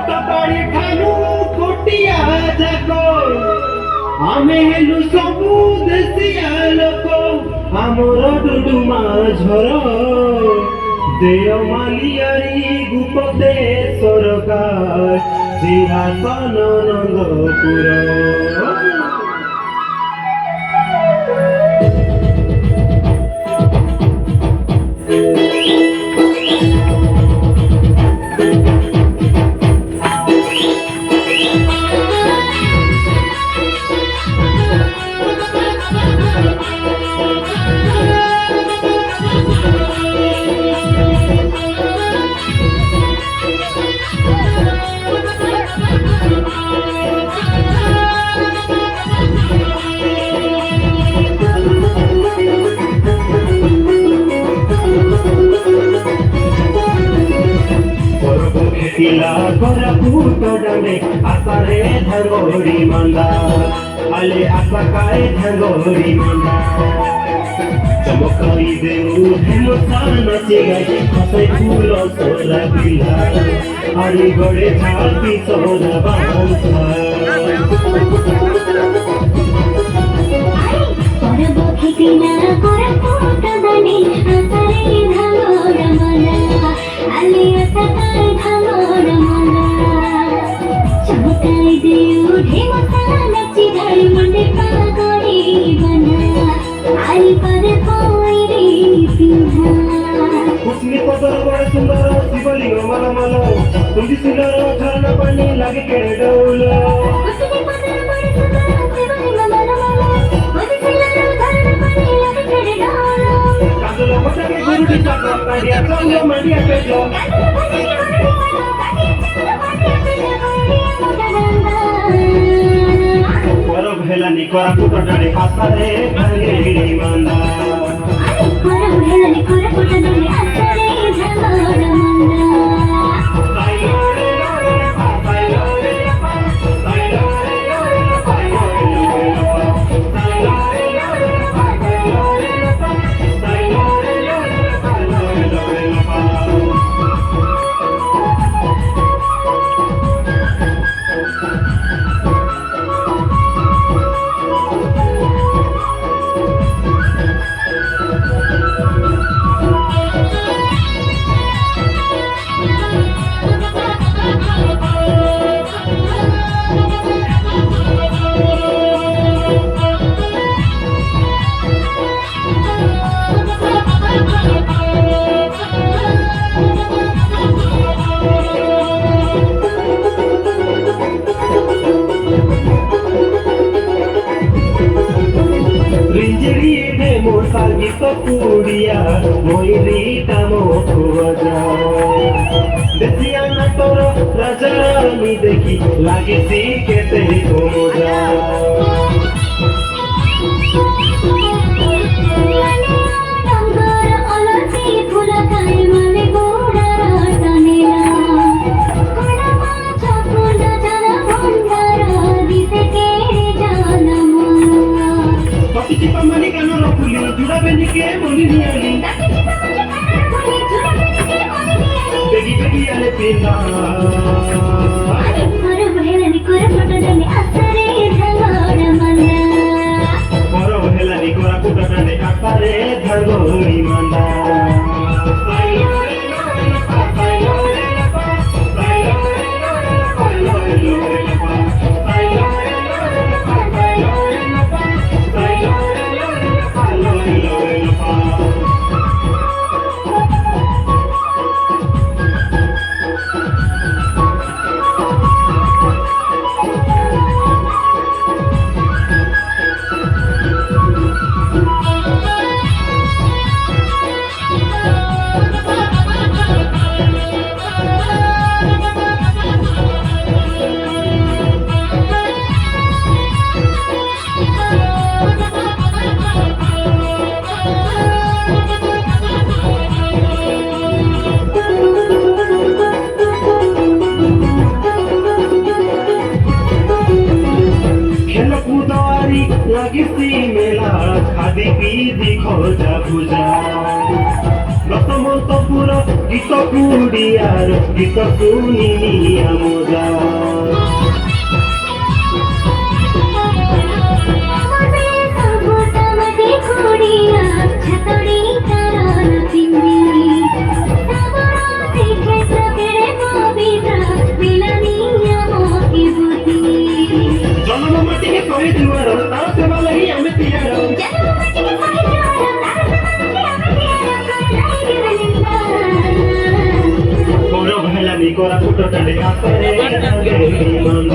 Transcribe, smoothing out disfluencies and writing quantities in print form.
ଅଟପାଳି ଠାରୁ କୋଟିଆ ଯାକ ଆମେ ହେଲୁ ସବୁ ଦେଶିଆ ଲୋକ ଆମର ଡୁଡୁମା ଝର ଦେଓମାଲିଆରି ଗୁପତେ ସରକାର ସିଂହାସନ ନନ୍ଦପୁର। किला कोरापुट डांडे आसारे धंगोरी मंदा आले आसा काय धंगोरी मंदा चमकाई देऊ हेमसा नाचे गाई खसे फूल सोरा पिला आरी गड़े झापी सोरा बांधा कोरापुट किला कोरापुट डांडे आसारे धंगोरा मंदा आले आसा काय कुसमी पदर बड़े सुंदर शिवलिंग मला मला तुमची सुंदर झरणा पाणी लागे केळे डौल कुसमी पदर बड़े सुंदर शिवलिंग मला मला तुमची सुंदर झरणा पाणी लागे केळे डौल कांदला पटके गुरुडी चाका काढिया चांगला मांडिया पेटलो हेलानी कोरापुट डांडे आसारे धंगोरी मंदा हेलानी कोरापुट डांडे आसारे धंगोरी मंदा तो कुड़िया मोइरी तामो खुवजा देसिया ना तोर राजा नी देखी लागे सी के तेरी मोजा धंगोरी मंदा लगिसी मेला खादी पीदी खोजा भुजा ସବୁର ଗୀତକୁ ଓଡ଼ିଆର ଗୀତକୁ ନିନି ଆମୋଦା ଜନ୍ମ ମାଟିକେ କହି ଦୁଆର ତାର ସେବା ଲାଗି ଆମେ ତିଆର ଗୌରବ ହେଲାନି କୋରାପୁଟ ଟାରେ ଆସରେ ମନ୍ଦ